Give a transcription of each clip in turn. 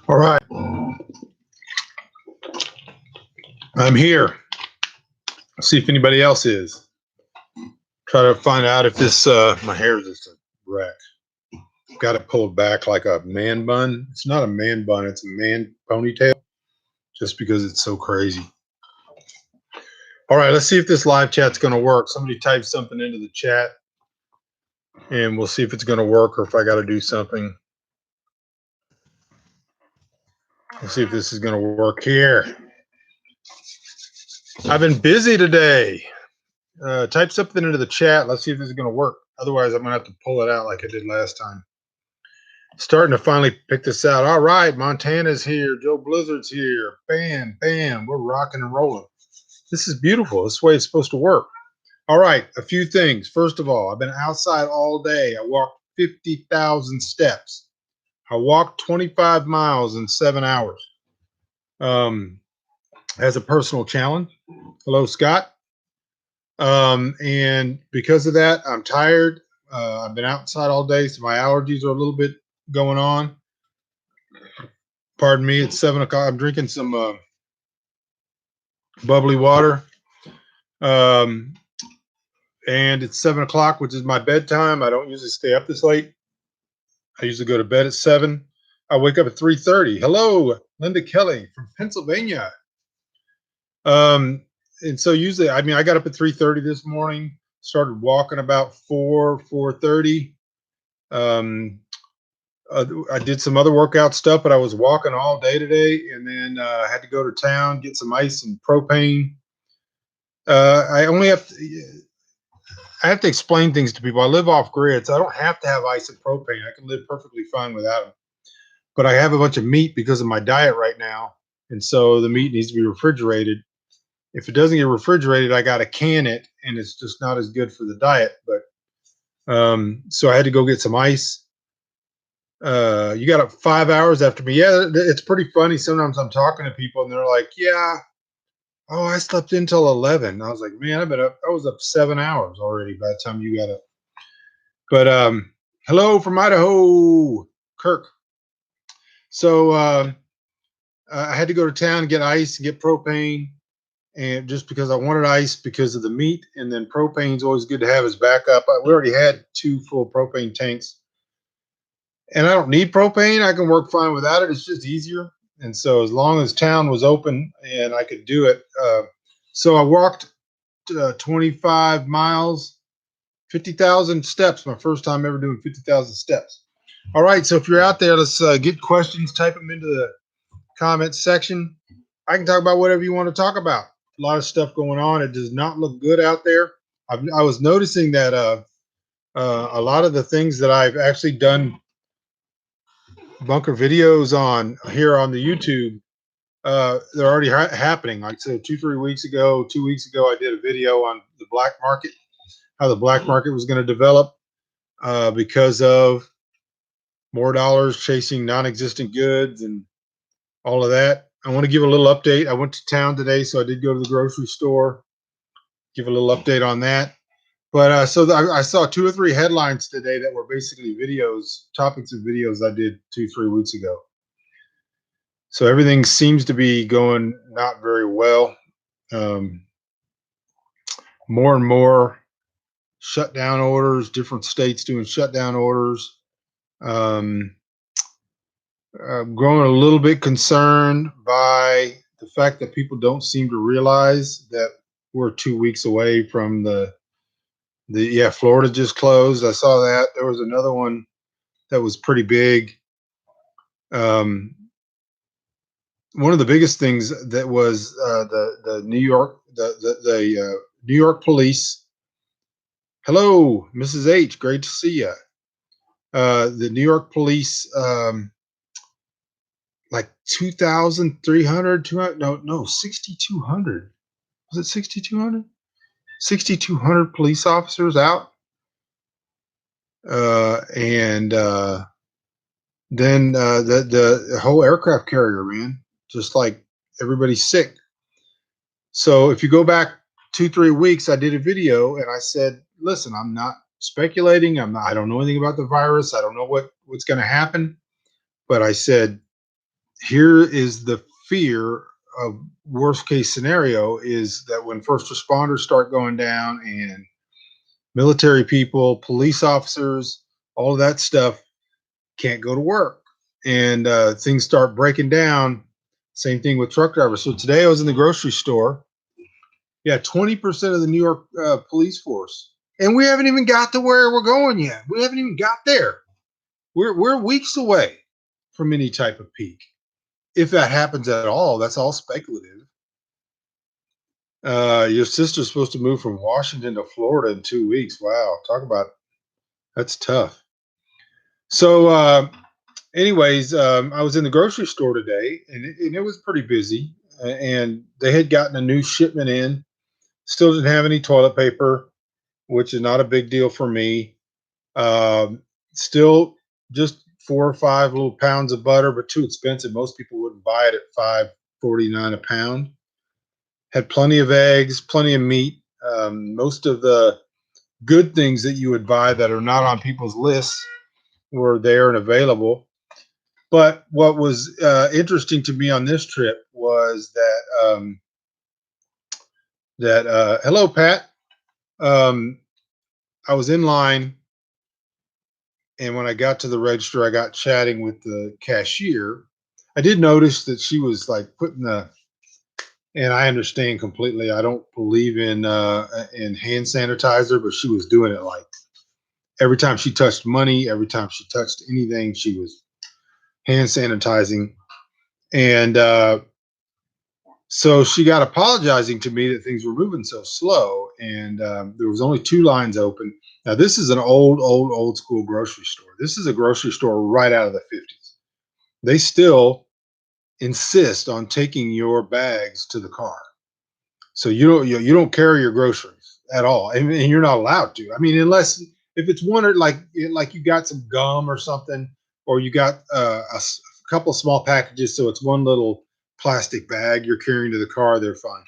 All right, I'm here. See if anybody else is. Try to find out if this my hair is just a wreck. Got it pulled back like a man bun. It's not a man bun, it's a man ponytail just because it's so crazy. All right, let's see if this live chat's going to work. Somebody type something into the chat and we'll see if it's going to work or if I got to do something. Let's see if this is going to work here. I've been busy today. Type something into the chat. Let's see if this is going to work. Otherwise, I'm going to have to pull it out like I did last time. Starting to finally pick this out. All right, Montana's here. Joe Blizzard's here. Bam, bam. We're rocking and rolling. This is beautiful. This is the way it's supposed to work. All right, a few things. First of all, I've been outside all day. I walked 50,000 steps. I walked 25 miles in 7 hours. As a personal challenge. Hello, Scott. And because of that, I'm tired. I've been outside all day, so my allergies are a little bit going on. Pardon me, it's 7 o'clock. I'm drinking some bubbly water. And it's 7 o'clock, which is my bedtime. I don't usually stay up this late. I usually go to bed at 7. I wake up at 3:30. Hello, Linda Kelly from Pennsylvania. And so usually, I got up at 3:30 this morning, started walking about 4:30. I did some other workout stuff, but I was walking all day today, and then I had to go to town, get some ice and propane. I have to explain things to people. I live off grid, so I don't have to have ice and propane. I can live perfectly fine without them. But I have a bunch of meat because of my diet right now, and so the meat needs to be refrigerated. If it doesn't get refrigerated, I got to can it, and it's just not as good for the diet. But so I had to go get some ice. You got up 5 hours after me. Yeah, it's pretty funny. Sometimes I'm talking to people and they're like, yeah, oh, I slept in till 11. I was like, man, I was up 7 hours already by the time you got up. But hello from Idaho, Kirk. So I had to go to town and get ice and get propane. And just because I wanted ice because of the meat, and then propane's always good to have as backup. We already had 2 full propane tanks. And I don't need propane. I can work fine without it. It's just easier. And so as long as town was open and I could do it. So I walked 25 miles, 50,000 steps. My first time ever doing 50,000 steps. All right. So if you're out there, let's get questions. Type them into the comments section. I can talk about whatever you want to talk about. A lot of stuff going on. It does not look good out there. I was noticing that a lot of the things that I've actually done bunker videos on here on the YouTube, they're already happening. Like so 2 weeks ago, I did a video on the black market, how the black market was going to develop because of more dollars chasing non-existent goods and all of that. I want to give a little update. I went to town today, so I did go to the grocery store, give a little update on that. But I saw 2 or 3 headlines today that were basically videos, topics of videos I did 2-3 weeks ago. So everything seems to be going not very well. More and more shutdown orders, different states doing shutdown orders. I'm growing a little bit concerned by the fact that people don't seem to realize that we're 2 weeks away from Florida just closed. I saw that. There was another one that was pretty big. One of the biggest things that was the New York New York police. Hello, Mrs. H. Great to see you. The New York police, like 2,300, 6,200. Was it 6,200? 6,200 police officers out. And then the whole aircraft carrier, man, just like everybody's sick. So if you go back 2-3 weeks, I did a video and I said, listen, I'm not speculating. I don't know anything about the virus. I don't know what's going to happen. But I said, Here is the fear of worst case scenario is that when first responders start going down and military people, police officers, all of that stuff can't go to work and things start breaking down. Same thing with truck drivers. So today I was in the grocery store. Yeah, 20% of the New York police force. And we haven't even got to where we're going yet. We haven't even got there. We're weeks away from any type of peak. If that happens at all, that's all speculative. Your sister's supposed to move from Washington to Florida in 2 weeks. Wow, talk about that's tough. So, anyways, I was in the grocery store today, and it was pretty busy. And they had gotten a new shipment in. Still didn't have any toilet paper, which is not a big deal for me. Still just 4 or 5 little pounds of butter, but too expensive. Most people wouldn't buy it at 5.49 a pound. Had plenty of eggs, plenty of meat. Most of the good things that you would buy that are not on people's lists were there and available. But what was interesting to me on this trip was that hello Pat. Um, I was in line, and when I got to the register, I got chatting with the cashier. I did notice that she was like putting the, and I understand completely. I don't believe in hand sanitizer, but she was doing it like every time she touched money, every time she touched anything, she was hand sanitizing. And so she got apologizing to me that things were moving so slow, and there was only 2 lines open. Now this is an old school grocery store. This is a grocery store right out of the 50s. They still insist on taking your bags to the car, so you don't carry your groceries at all, and you're not allowed to. I mean, unless if it's one or like you got some gum or something, or you got a couple small packages, so it's one little plastic bag you're carrying to the car, they're fine.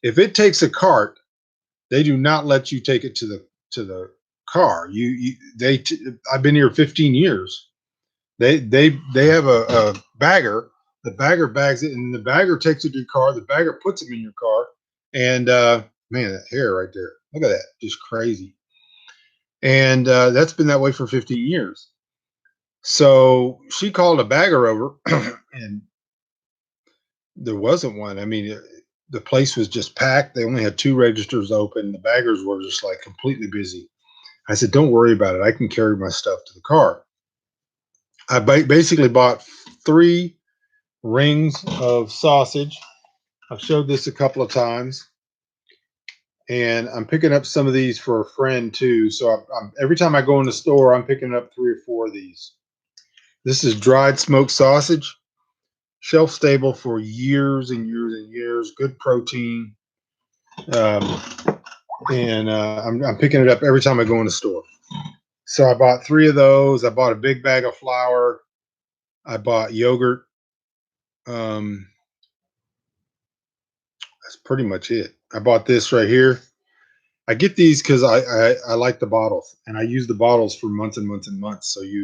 If it takes a cart, they do not let you take it to the car. I've been here 15 years. They have a bagger. The bagger bags it, and the bagger takes it to your car. The bagger puts them in your car, and man, that hair right there. Look at that, just crazy. And that's been that way for 15 years. So she called a bagger over, and there wasn't one. I mean, the place was just packed. They only had 2 registers open. The baggers were just like completely busy. I said, "Don't worry about it. I can carry my stuff to the car." I basically bought 3 rings of sausage. I've showed this a couple of times, and I'm picking up some of these for a friend too. So every time I go in the store, I'm picking up 3 or 4 of these. This is dried smoked sausage, shelf stable for years and years and years. Good protein, um, and I'm picking it up every time I go in the store. So I bought 3 of those. I bought a big bag of flour. I bought yogurt. Um, that's pretty much it. I bought this right here. I get these because I like the bottles, and I use the bottles for months and months and months. So you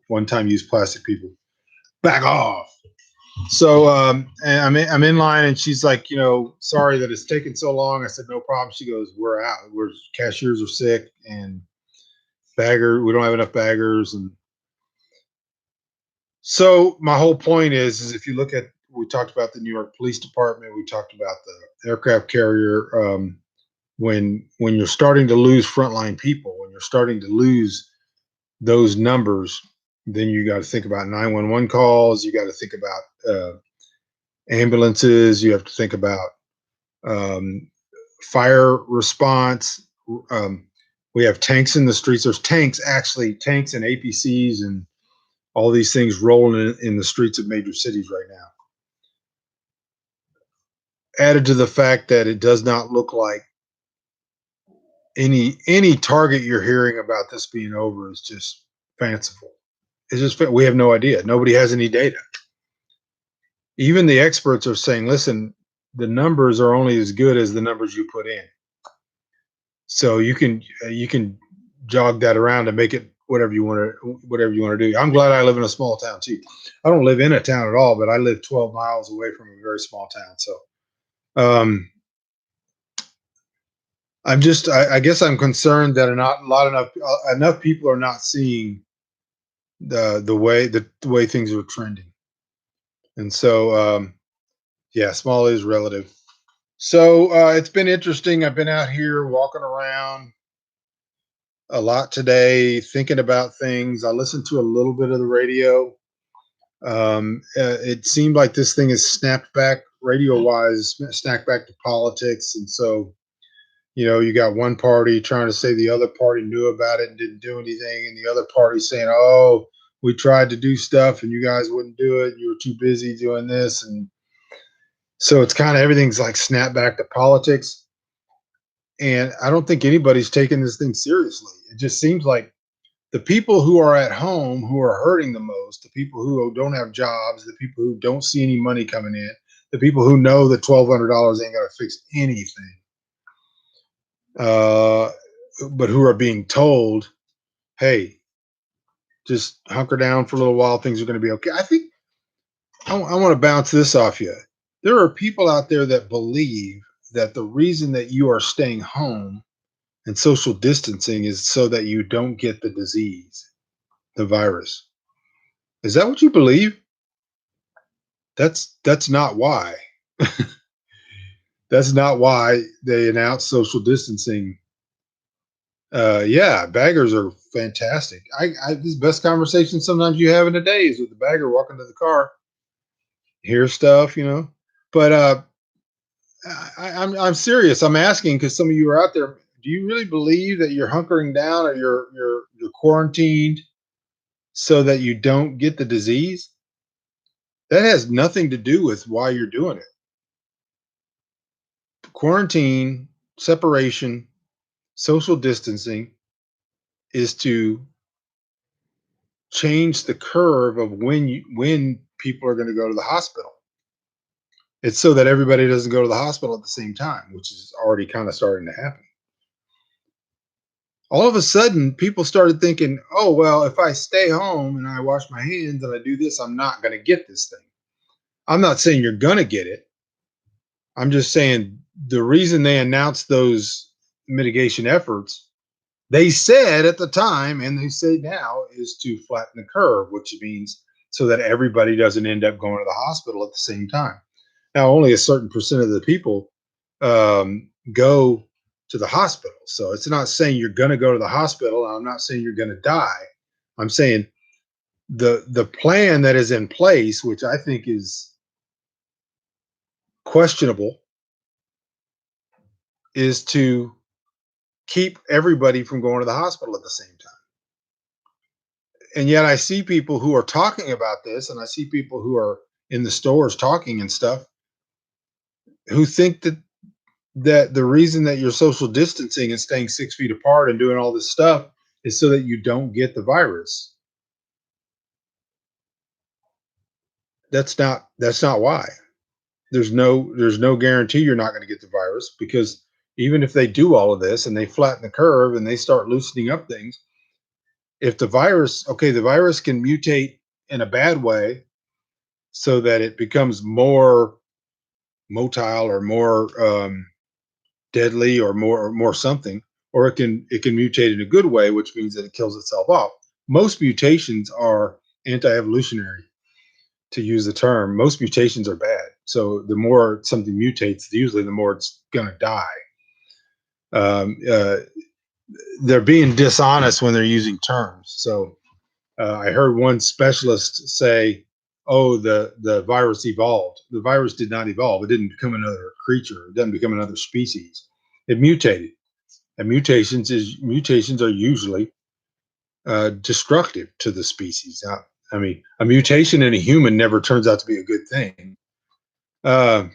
one-time use plastic people, back off. So and I'm in line, and she's like, sorry that it's taking so long. I said no problem. She goes, we're out. We're cashiers are sick, and we don't have enough baggers. And so my whole point is if you look at, we talked about the New York Police Department, we talked about the aircraft carrier. When you're starting to lose frontline people, when you're starting to lose those numbers, then you got to think about 911 calls. You got to think about ambulances. You have to think about um, fire response. Um, we have tanks in the streets. There's tanks and APCs and all these things rolling in the streets of major cities right now. Added to the fact that it does not look like any target you're hearing about this being over is just fanciful. It's just we have no idea. Nobody has any data. Even the experts are saying, listen, the numbers are only as good as the numbers you put in. So you can jog that around and make it whatever you want to do. I'm glad I live in a small town too. I don't live in a town at all, but I live 12 miles away from a very small town. So um, I guess I'm concerned that not a lot enough people are not seeing the way things are trending, and so yeah, small is relative. So it's been interesting. I've been out here walking around a lot today, thinking about things. I listened to a little bit of the radio. It seemed like this thing is snapped back radio wise, snapped back to politics, and so you got one party trying to say the other party knew about it and didn't do anything, and the other party saying, "Oh, we tried to do stuff and you guys wouldn't do it. You were too busy doing this," and so it's kind of everything's like snap back to politics. And I don't think anybody's taking this thing seriously. It just seems like the people who are at home who are hurting the most, the people who don't have jobs, the people who don't see any money coming in, the people who know that $1,200 ain't going to fix anything, uh, but who are being told, hey, just hunker down for a little while, things are going to be okay. I think I want to bounce this off you. There are people out there that believe that the reason that you are staying home and social distancing is so that you don't get the disease, the virus. Is that what you believe? That's not why. That's not why they announced social distancing. Yeah, baggers are fantastic. This best conversation sometimes you have in a day is with the bagger walking to the car, hear stuff. But I'm serious. I'm asking because some of you are out there. Do you really believe that you're hunkering down or you're quarantined so that you don't get the disease? That has nothing to do with why you're doing it. Quarantine, separation, social distancing is to change the curve of when people are going to go to the hospital. It's so that everybody doesn't go to the hospital at the same time, which is already kind of starting to happen. All of a sudden, people started thinking, oh, well, if I stay home and I wash my hands and I do this, I'm not going to get this thing. I'm not saying you're going to get it. I'm just saying the reason they announced those mitigation efforts, they said at the time, and they say now, is to flatten the curve, which means so that everybody doesn't end up going to the hospital at the same time. Now, only a certain percent of the people go to the hospital. So it's not saying you're going to go to the hospital. I'm not saying you're going to die. I'm saying the plan that is in place, which I think is questionable, is to keep everybody from going to the hospital at the same time. And yet I see people who are talking about this, and I see people who are in the stores talking and stuff, who think that the reason that you're social distancing and staying 6 feet apart and doing all this stuff is so that you don't get the virus. That's not why. There's no guarantee you're not going to get the virus, because even if they do all of this and they flatten the curve and they start loosening up things, if the virus can mutate in a bad way so that it becomes more motile or more deadly or more something, or it can mutate in a good way, which means that it kills itself off. Most mutations are anti-evolutionary, to use the term. Most mutations are bad. So the more something mutates, usually the more it's going to die. Um, uh, they're being dishonest when they're using terms. So I heard one specialist say, "Oh, the virus evolved." The virus did not evolve. It didn't become another creature. It doesn't become another species. It mutated, and mutations are usually destructive to the species. I mean, a mutation in a human never turns out to be a good thing. Uh,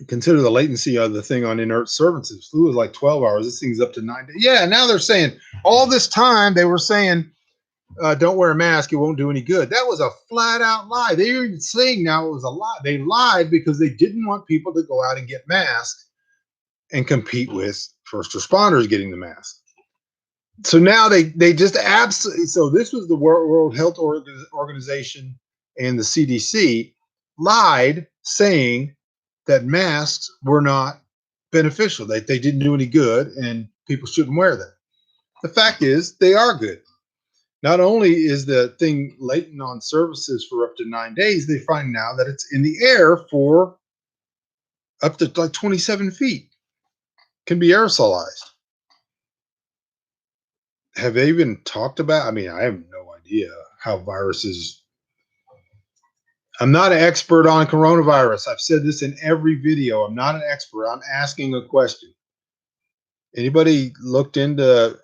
Consider the latency of the thing on inert surfaces. Flu is like 12 hours. This thing's up to 9 days. Yeah, now they're saying all this time they were saying don't wear a mask, it won't do any good. That was a flat out lie. They're even saying now it was a lie. They lied because they didn't want people to go out and get masks and compete with first responders getting the mask. So now they just absolutely, so this was the World Health Organization and the CDC lied saying that masks were not beneficial, that they didn't do any good and people shouldn't wear them. The fact is they are good. Not only is the thing latent on surfaces for up to 9 days, they find now that it's in the air for up to like 27 feet, can be aerosolized. Have they even talked about? I mean, I have no idea how viruses. I'm not an expert on coronavirus. I've said this in every video. I'm not an expert. I'm asking a question. Anybody looked into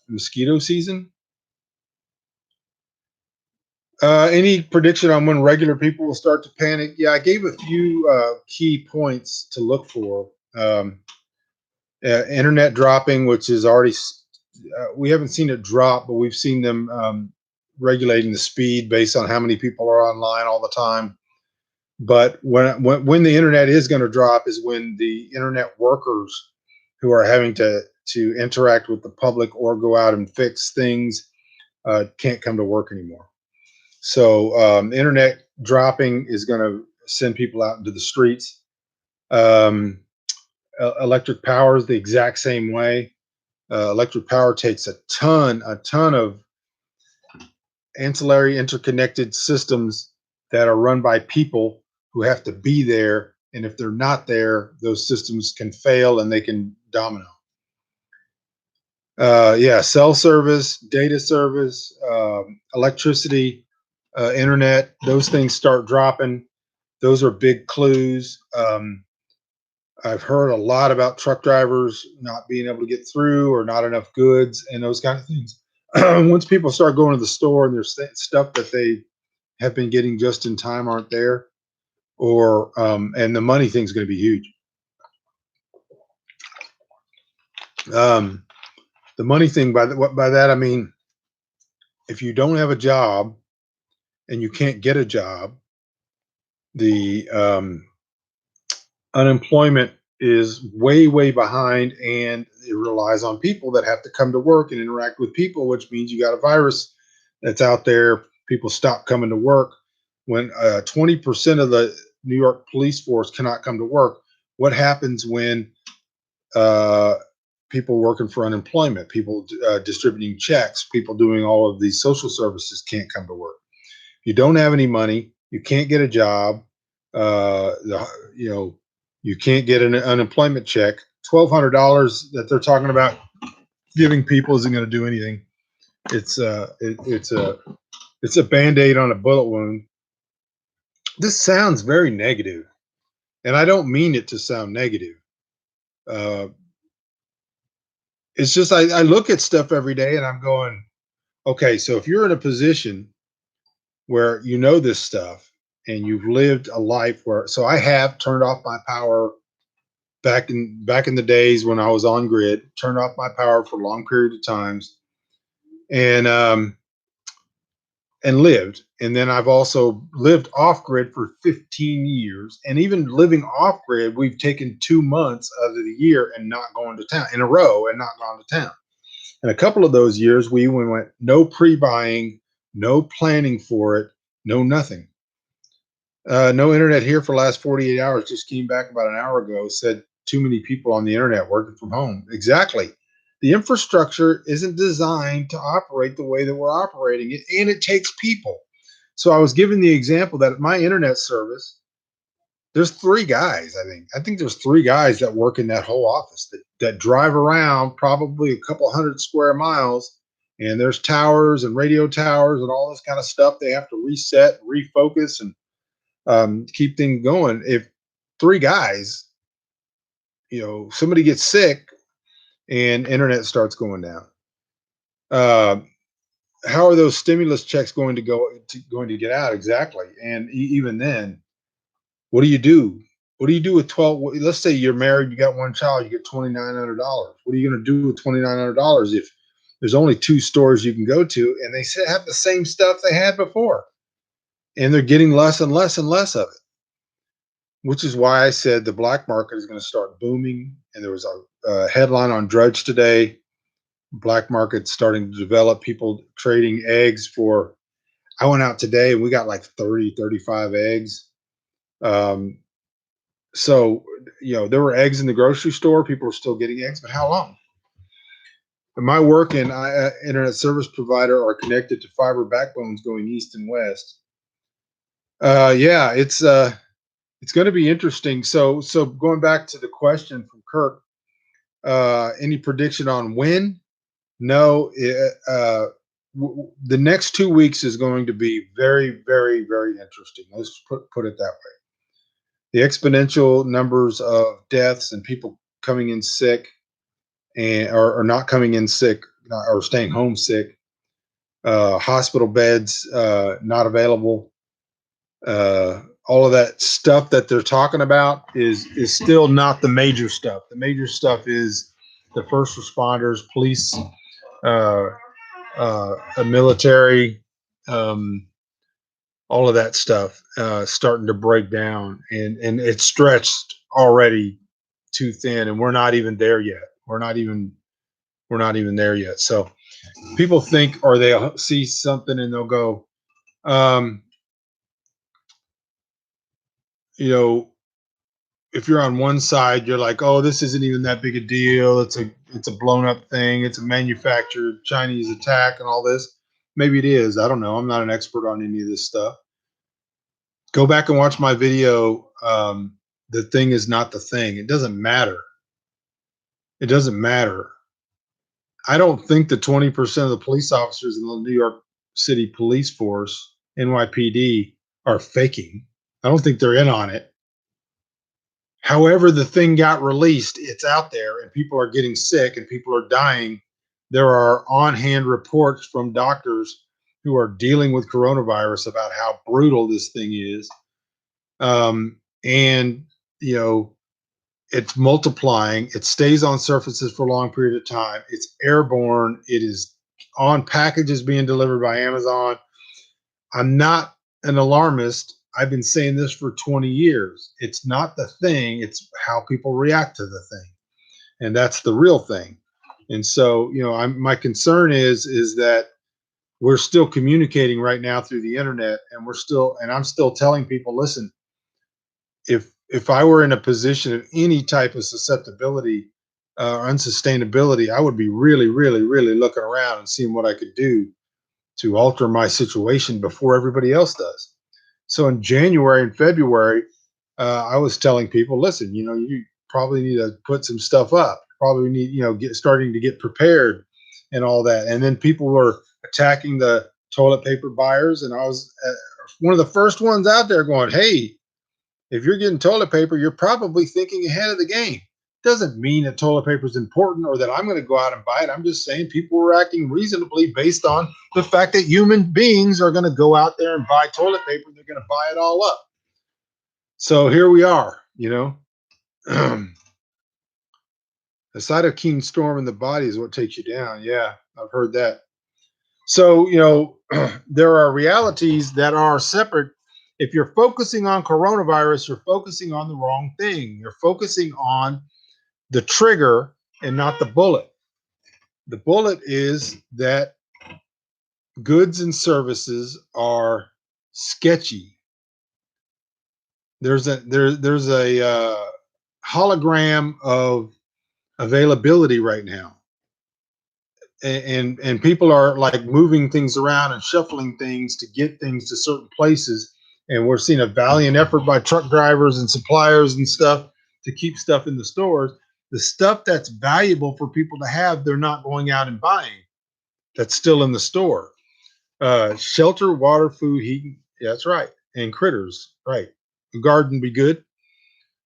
mosquito season? Any prediction on when regular people will start to panic? Yeah, I gave a few key points to look for. Internet dropping, which is already, we haven't seen it drop, but we've seen them regulating the speed based on how many people are online all the time. But when the internet is going to drop is when the internet workers who are having to interact with the public or go out and fix things can't come to work anymore. So internet dropping is going to send people out into the streets. Electric power is the exact same way. Electric power takes a ton of ancillary interconnected systems that are run by people who have to be there. And if they're not there, those systems can fail and they can domino. Yeah, cell service, data service, electricity, internet, those things start dropping. Those are big clues. I've heard a lot about truck drivers not being able to get through or not enough goods and those kind of things. Once people start going to the store and there's stuff that they have been getting just in time aren't there, or and the money thing's going to be huge. Um, the money thing, by that I mean, if you don't have a job and you can't get a job, the unemployment is way behind, and it relies on people that have to come to work and interact with people, which means you got a virus that's out there. People stop coming to work. When 20% of the New York police force cannot come to work, what happens when uh, people working for unemployment, people distributing checks, people doing all of these social services can't come to work? You don't have any money, you can't get a job, the, you know, you can't get an unemployment check. $1,200 that they're talking about giving people isn't going to do anything. It's a band-aid on a bullet wound. This sounds very negative, and I don't mean it to sound negative. Uh, it's just I look at stuff every day and I'm going, okay, so if you're in a position where you know this stuff and you've lived a life where, so I have turned off my power back in the days when I was on grid, turned off my power for long period of times, and lived. And then I've also lived off grid for 15 years. And even living off grid, we've taken 2 months out of the year and not going to town in a row and not gone to town. And a couple of those years, we went no pre buying, no planning for it, no nothing. No internet here for the last 48 hours. Just came back about an hour ago, said too many people on the internet working from home. Exactly. The infrastructure isn't designed to operate the way that we're operating it, and it takes people. So I was given the example that my internet service, there's three guys, I think there's three guys that work in that whole office that drive around probably a couple hundred square miles, and there's towers and radio towers and all this kind of stuff. They have to reset, refocus, and keep things going. If three guys, somebody gets sick and internet starts going down, uh, how are those stimulus checks going to get out exactly? And even then, what do you do? What do you do with 12? Let's say you're married, you got one child, you get $2,900. What are you going to do with $2,900 if there's only two stores you can go to and they have the same stuff they had before, and they're getting less and less and less of it? Which is why I said the black market is going to start booming. And there was a headline on Drudge today Black market starting to develop, people trading eggs for. I went out today and we got like 30, 35 eggs. Um, so, there were eggs in the grocery store. People were still getting eggs, but how long? My work and internet service provider are connected to fiber backbones going east and west. Yeah, it's going to be interesting. So going back to the question from Kirk, any prediction on when? No. The next 2 weeks is going to be very, very, very interesting. Let's put it that way. The exponential numbers of deaths and people coming in sick and or not coming in sick or staying home sick, hospital beds not available, all of that stuff that they're talking about is still not the major stuff. The major stuff is the first responders, police, uh, military, um, all of that stuff starting to break down, and it's stretched already too thin, and we're not even there yet. We're not even there yet. So people think, or they'll see something and they'll go, um, you know, if you're on one side, you're like, oh, this isn't even that big a deal. It's a blown up thing. It's a manufactured Chinese attack and all this. Maybe it is. I don't know. I'm not an expert on any of this stuff. Go back and watch my video. The thing is not the thing. It doesn't matter. It doesn't matter. I don't think the 20% of the police officers in the New York City Police Force, NYPD, are faking. I don't think they're in on it. However, the thing got released, it's out there, and people are getting sick and people are dying. There are on hand reports from doctors who are dealing with coronavirus about how brutal this thing is. And, you know, it's multiplying, it stays on surfaces for a long period of time, it's airborne, it is on packages being delivered by Amazon. I'm not an alarmist. I've been saying this for 20 years. It's not the thing, it's how people react to the thing. And that's the real thing. And so, my concern is that we're still communicating right now through the internet, and I'm still telling people, listen, if I were in a position of any type of susceptibility or unsustainability, I would be really, really, really looking around and seeing what I could do to alter my situation before everybody else does. So in January and February, I was telling people, listen, you probably need to put some stuff up. Probably need, starting to get prepared and all that. And then people were attacking the toilet paper buyers, and I was one of the first ones out there going, hey, if you're getting toilet paper, you're probably thinking ahead of the game. Doesn't mean that toilet paper is important or that I'm going to go out and buy it. I'm just saying people were acting reasonably based on the fact that human beings are going to go out there and buy toilet paper. They're going to buy it all up. So here we are, A cytokine storm in the body is what takes you down. Yeah, I've heard that. So, there are realities that are separate. If you're focusing on coronavirus, you're focusing on the wrong thing. You're focusing on the trigger and not the bullet. The bullet is that goods and services are sketchy. There's a hologram of availability right now, and people are like moving things around and shuffling things to get things to certain places, and we're seeing a valiant effort by truck drivers and suppliers and stuff to keep stuff in the stores. The stuff that's valuable for people to have, they're not going out and buying. That's still in the store. Shelter, water, food, heat. Yeah, that's right. And critters, right? A garden be good.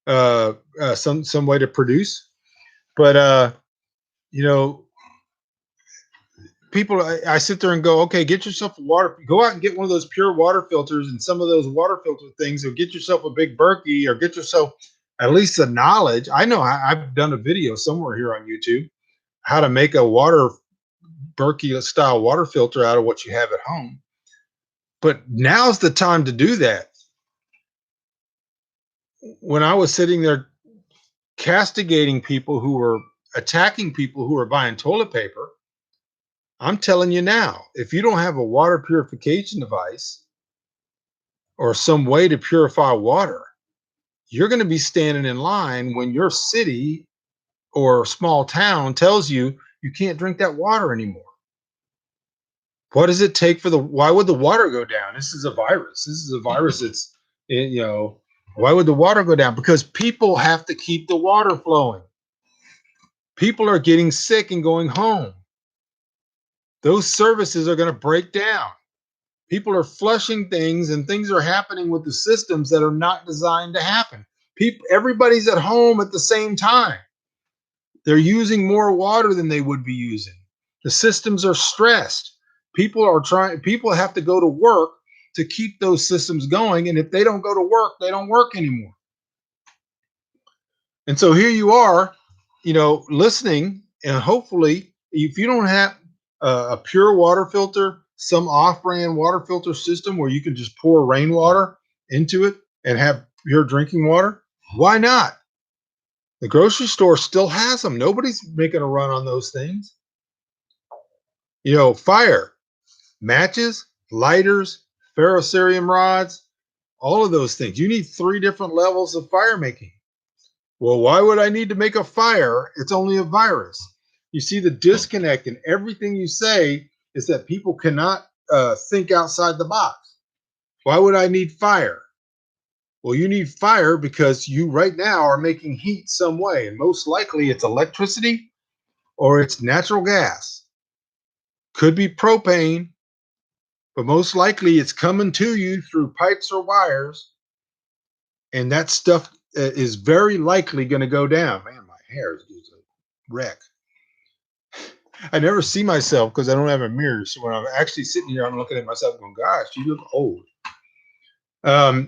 Some way to produce, but you know, people. I sit there and go, okay, get yourself a water. Go out and get one of those pure water filters, and some of those water filter things, or get yourself a big Berkey, or get yourself at least the knowledge. I know I've done a video somewhere here on YouTube how to make a water Berkey style water filter out of what you have at home. But now's the time to do that. When I was sitting there castigating people who were attacking people who were buying toilet paper, I'm telling you now, if you don't have a water purification device or some way to purify water, you're going to be standing in line when your city or small town tells you you can't drink that water anymore. What does it take for why would the water go down? This is a virus. This is a virus that's, why would the water go down? Because people have to keep the water flowing. People are getting sick and going home. Those services are going to break down. People are flushing things and things are happening with the systems that are not designed to happen. Everybody's at home at the same time. They're using more water than they would be using. The systems are stressed. People have to go to work to keep those systems going. And if they don't go to work, they don't work anymore. And so here you are, listening, and hopefully, if you don't have a pure water filter, some off-brand water filter system where you can just pour rainwater into it and have pure drinking water, why not? The grocery store still has them. Nobody's making a run on those things. Fire, matches, lighters, ferrocerium rods, all of those things. You need 3 different levels of fire making. Well, why would I need to make a fire? It's only a virus. You see, the disconnect in everything you say is that people cannot think outside the box. Why would I need fire? Well, you need fire because you right now are making heat some way, and most likely it's electricity or it's natural gas. Could be propane, but most likely it's coming to you through pipes or wires, and that stuff is very likely going to go down. Man, my hair is just a wreck. I never see myself because I don't have a mirror. So when I'm actually sitting here, I'm looking at myself going, gosh, you look old.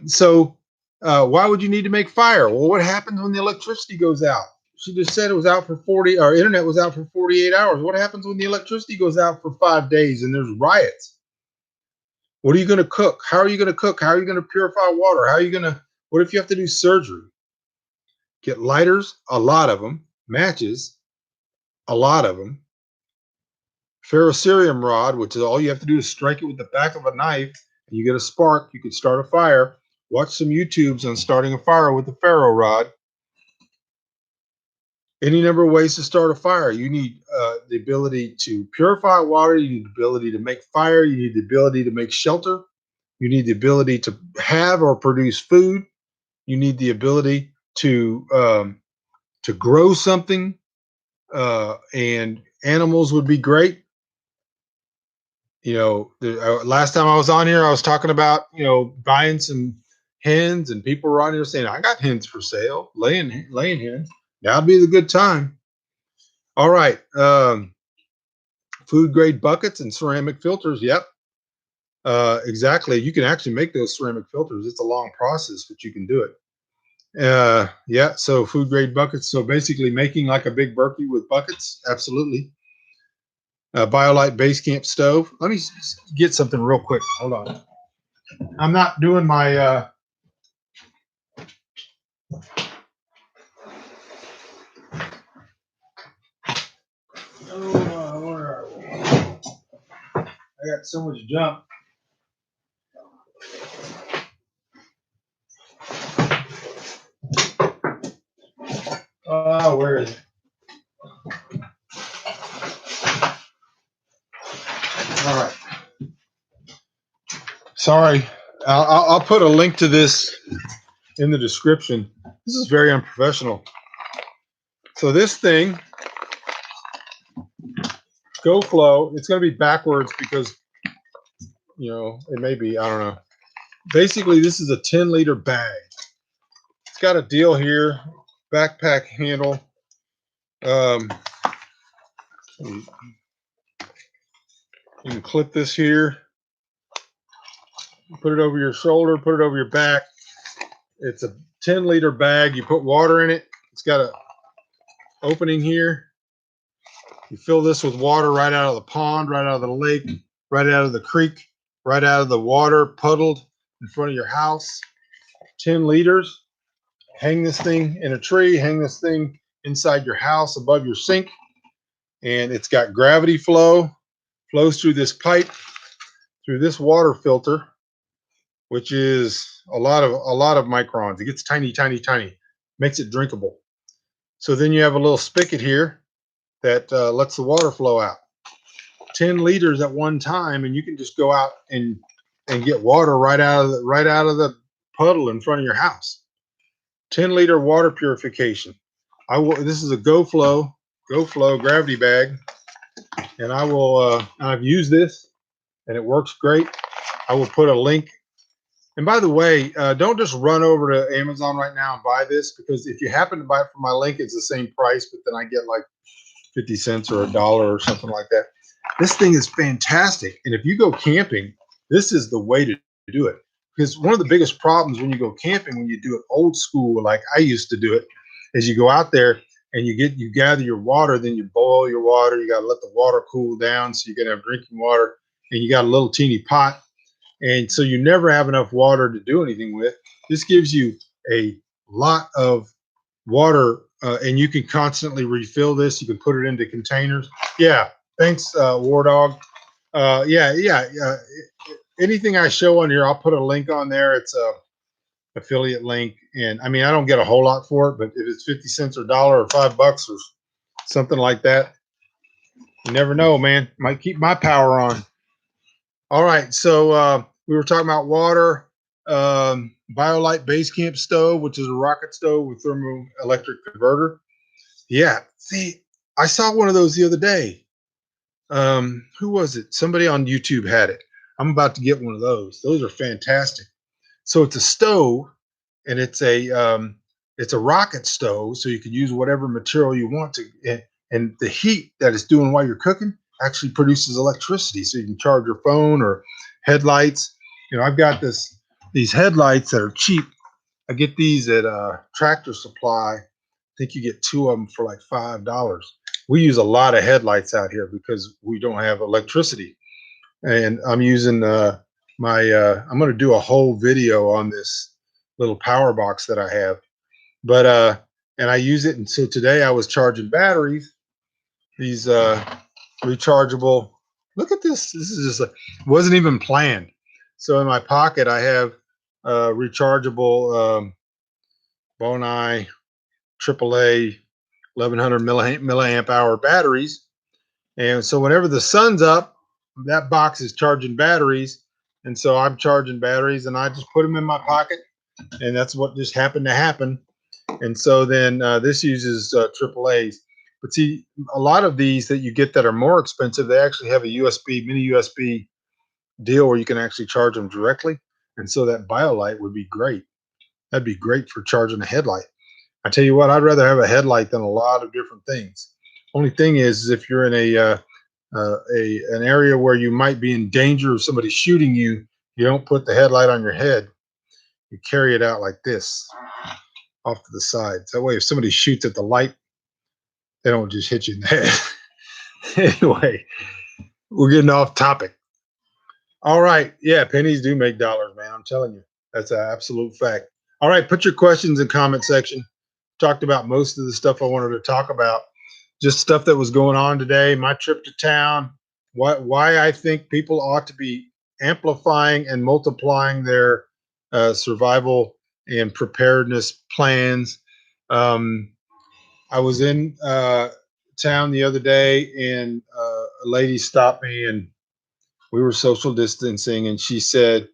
So why would you need to make fire? Well, what happens when the electricity goes out? She just said it was out for 40, our internet was out for 48 hours. What happens when the electricity goes out for 5 days and there's riots? What are you going to cook? How are you going to cook? How are you going to purify water? What if you have to do surgery? Get lighters, a lot of them, matches, a lot of them, ferrocerium rod, which is all you have to do is strike it with the back of a knife and you get a spark. You can start a fire. Watch some YouTubes on starting a fire with the ferro rod. Any number of ways to start a fire. You need the ability to purify water. You need the ability to make fire. You need the ability to make shelter. You need the ability to have or produce food. You need the ability to grow something, and animals would be great. Last time I was on here, I was talking about buying some hens, and people were on here saying, "I got hens for sale, laying hens." Now'd be the good time. All right, food grade buckets and ceramic filters. Yep, exactly. You can actually make those ceramic filters. It's a long process, but you can do it. Yeah. So food grade buckets. So basically, making like a big Berkey with buckets. Absolutely. BioLite base camp stove. Let me get something real quick. Hold on. I'm not doing my. Where are we? I got so much junk. Where is it? All right. Sorry. I'll put a link to this in the description. This is very unprofessional. So this thing, GoFlow, it's going to be backwards because, it may be, I don't know. Basically, this is a 10-liter bag. It's got a deal here, backpack handle. You can clip this here, put it over your shoulder, put it over your back. It's a 10-liter bag. You put water in it. It's got a opening here. You fill this with water right out of the pond, right out of the lake, right out of the creek, right out of the water puddled in front of your house. 10 liters. Hang this thing in a tree, hang this thing inside your house above your sink. And it's got gravity flow flows through this pipe, through this water filter, which is a lot of microns. It gets tiny, tiny, tiny, makes it drinkable. So then you have a little spigot here that lets the water flow out. 10 liters at one time, and you can just go out and get water right out of the puddle in front of your house. 10-liter water purification. This is a GoFlow gravity bag, and I've used this and it works great. I will put a link. And by the way, don't just run over to Amazon right now and buy this, because if you happen to buy it from my link, it's the same price, but then I get like 50 cents or $1 or something like that. This thing is fantastic. And if you go camping, this is the way to do it. Because one of the biggest problems when you go camping, when you do it old school, like I used to do it, is you go out there and you gather your water, then you boil your water. You got to let the water cool down so you can have drinking water, and you got a little teeny pot. And so you never have enough water to do anything with. This gives you a lot of water, and you can constantly refill this. You can put it into containers. Yeah, thanks, War Dog. Yeah. Anything I show on here, I'll put a link on there. It's a affiliate link, and I mean, I don't get a whole lot for it, but if it's 50 cents or $1 or $5 or something like that, you never know, man. Might keep my power on. All right, so we were talking about water, BioLite Basecamp stove, which is a rocket stove with thermoelectric converter. Yeah, see, I saw one of those the other day. Who was it? Somebody on YouTube had it. I'm about to get one of those. Those are fantastic. So it's a stove, and it's a rocket stove, so you can use whatever material you want to, and the heat that it's doing while you're cooking actually produces electricity, so you can charge your phone or headlights. I've got these headlights that are cheap. I get these at Tractor Supply. I think you get two of them for like $5. We use a lot of headlights out here because we don't have electricity, and I'm using I'm going to do a whole video on this little power box that I have, but and I use it. And so today I was charging batteries, these rechargeable. Look at this. This is just wasn't even planned. So in my pocket I have rechargeable Bonai AAA 1100 milliamp hour batteries. And so whenever the sun's up, that box is charging batteries. And so I'm charging batteries, and I just put them in my pocket, and that's what just happened to happen. And so then this uses AAAs. But see, a lot of these that you get that are more expensive, they actually have a mini USB deal where you can actually charge them directly. And so that BioLite would be great. That'd be great for charging a headlight. I tell you what, I'd rather have a headlight than a lot of different things. Only thing is if you're in an area where you might be in danger of somebody shooting you, you don't put the headlight on your head. You carry it out like this, off to the side. So that way, if somebody shoots at the light, they don't just hit you in the head. Anyway, we're getting off topic. All right. Yeah, pennies do make dollars, man. I'm telling you. That's an absolute fact. All right, put your questions in comment section. Talked about most of the stuff I wanted to talk about. Just stuff that was going on today, my trip to town, why I think people ought to be amplifying and multiplying their survival and preparedness plans. I was in town the other day, and a lady stopped me, and we were social distancing, and she said,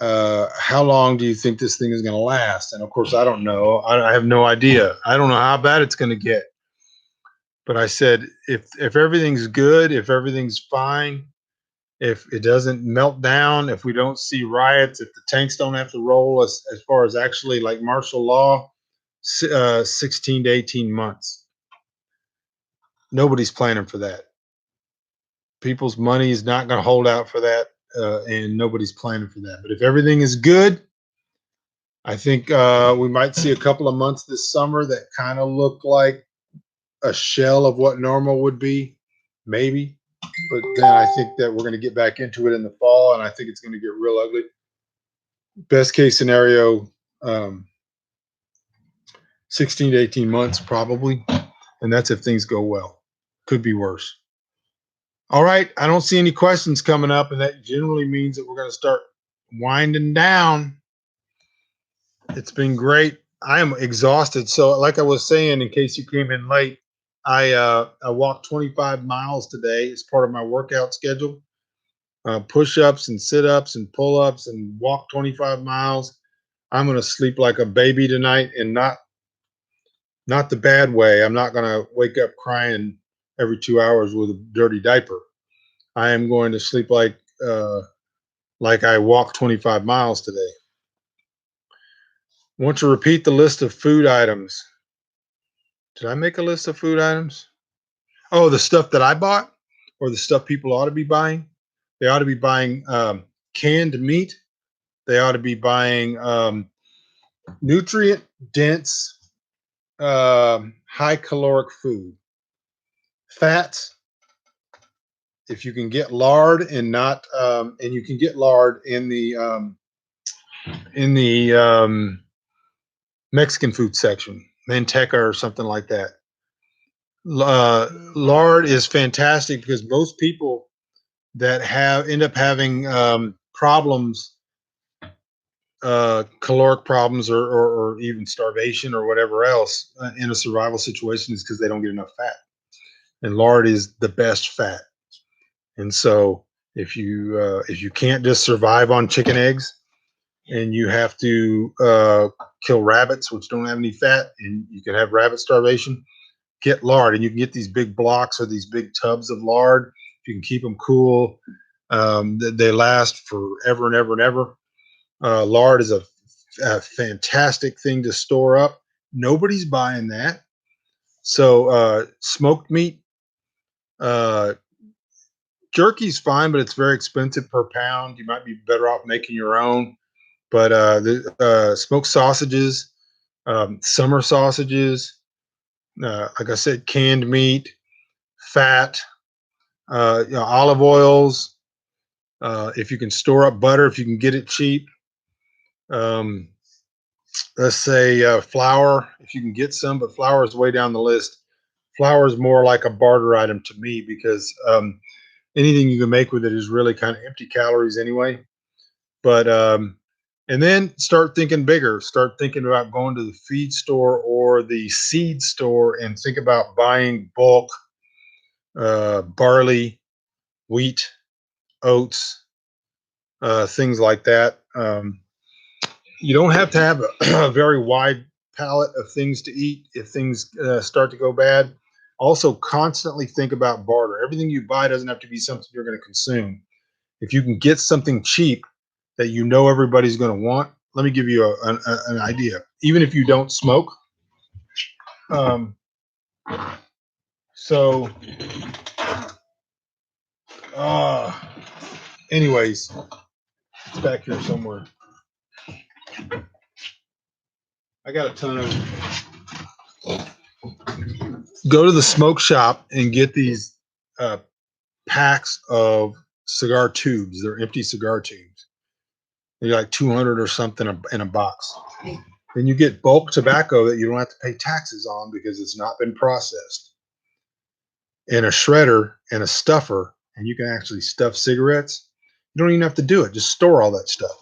how long do you think this thing is going to last? And of course, I don't know. I have no idea. I don't know how bad it's going to get. But I said, if everything's good, if everything's fine, if it doesn't melt down, if we don't see riots, if the tanks don't have to roll as far as actually like martial law, 16 to 18 months. Nobody's planning for that. People's money is not going to hold out for that, and nobody's planning for that. But if everything is good, I think we might see a couple of months this summer that kind of look like a shell of what normal would be, maybe. But then I think that we're going to get back into it in the fall, and I think it's going to get real ugly. Best case scenario, 16 to 18 months probably, and that's if things go well. Could be worse. All right. I don't see any questions coming up, and that generally means that we're going to start winding down. It's been great. I am exhausted. So, like I was saying, in case you came in late, I walked 25 miles today as part of my workout schedule. Push-ups and sit-ups and pull-ups and walk 25 miles. I'm going to sleep like a baby tonight, and not the bad way. I'm not going to wake up crying every 2 hours with a dirty diaper. I am going to sleep like I walked 25 miles today. Want to repeat the list of food items? Did I make a list of food items? Oh, the stuff that I bought, or the stuff people ought to be buying? They ought to be buying canned meat. They ought to be buying nutrient dense, high caloric food. Fats, if you can get lard and not, and you can get lard in the Mexican food section, Manteca or something like that. Lard is fantastic because most people that have end up having problems, caloric problems, or even starvation or whatever else in a survival situation is because they don't get enough fat. And lard is the best fat. And so if you can't just survive on chicken eggs and you have to kill rabbits, which don't have any fat, and you can have rabbit starvation, get lard. And you can get these big blocks or these big tubs of lard. If you can keep them cool, they last forever and ever and ever. Lard is a fantastic thing to store up. Nobody's buying that. So smoked meat, uh, jerky's fine, but it's very expensive per pound. You might be better off making your own. But the smoked sausages, summer sausages, like I said, canned meat, fat, olive oils. If you can store up butter, if you can get it cheap, um, let's say flour, if you can get some, but flour is way down the list. Flour is more like a barter item to me because anything you can make with it is really kind of empty calories anyway. But and then start thinking bigger. Start thinking about going to the feed store or the seed store and think about buying bulk barley, wheat, oats, things like that. You don't have to have a very wide palette of things to eat if things start to go bad. Also, constantly think about barter. Everything you buy doesn't have to be something you're going to consume. If you can get something cheap that you know everybody's going to want, let me give you an idea. Even if you don't smoke, um, so uh, anyways, it's back here somewhere. I got a ton of. Go to the smoke shop and get these uh, packs of cigar tubes. They're empty cigar tubes. They're like 200 or something in a box. Then you get bulk tobacco that you don't have to pay taxes on because it's not been processed. And a shredder and a stuffer, and you can actually stuff cigarettes. You don't even have to do it. Just store all that stuff.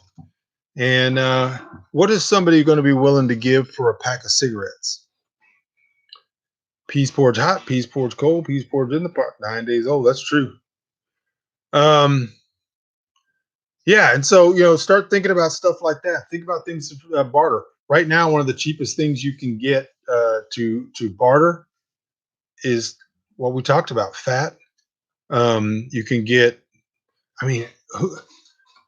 And what is somebody going to be willing to give for a pack of cigarettes? Peas porridge hot, peas porridge cold, peas porridge in the pot. 9 days old. That's true. Um, yeah, and so start thinking about stuff like that. Think about things to barter. Right now, one of the cheapest things you can get to barter is what we talked about: fat. You can get. I mean,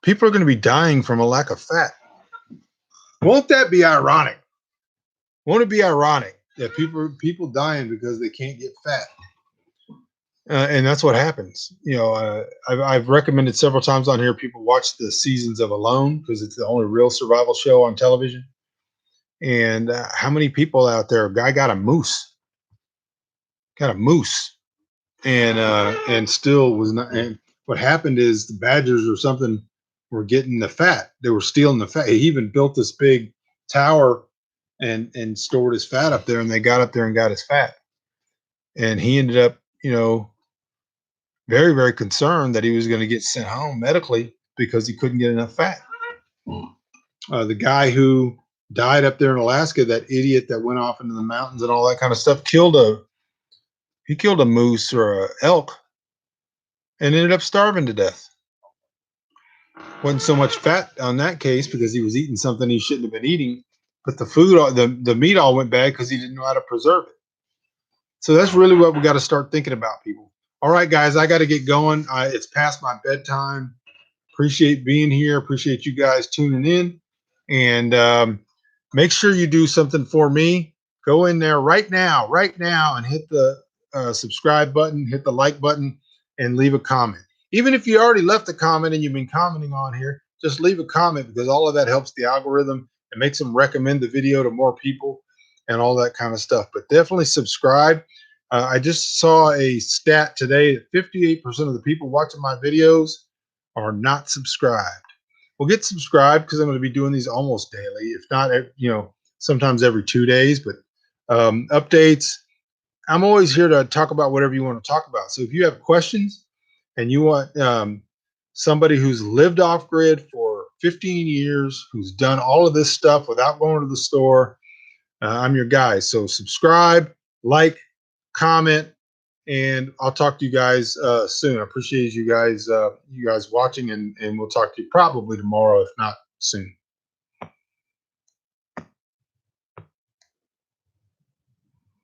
people are going to be dying from a lack of fat. Won't that be ironic? Won't it be ironic that people dying because they can't get fat? And that's what happens. I've recommended several times on here people watch the seasons of Alone because it's the only real survival show on television. And how many people out there? A guy got a moose, and still was not. And what happened is the badgers or something were getting the fat. They were stealing the fat. He even built this big tower and stored his fat up there, and they got up there and got his fat. And he ended up, very, very concerned that he was going to get sent home medically because he couldn't get enough fat. The guy who died up there in Alaska, that idiot that went off into the mountains and all that kind of stuff, killed a moose or a elk and ended up starving to death. Wasn't so much fat on that case because he was eating something he shouldn't have been eating, but the meat all went bad because he didn't know how to preserve it. So that's really what we got to start thinking about, people. All right, guys, I got to get going. It's past my bedtime. Appreciate being here. Appreciate you guys tuning in. And make sure you do something for me. Go in there right now, and hit the subscribe button, hit the like button, and leave a comment. Even if you already left a comment and you've been commenting on here, just leave a comment because all of that helps the algorithm and makes them recommend the video to more people and all that kind of stuff. But definitely subscribe. I just saw a stat today that 58% of the people watching my videos are not subscribed. Well, get subscribed because I'm going to be doing these almost daily, if not, sometimes every 2 days. But updates. I'm always here to talk about whatever you want to talk about. So if you have questions and you want somebody who's lived off grid for 15 years, who's done all of this stuff without going to the store, I'm your guy. So subscribe, like, comment, and I'll talk to you guys soon. I appreciate you guys watching, and we'll talk to you probably tomorrow, if not soon.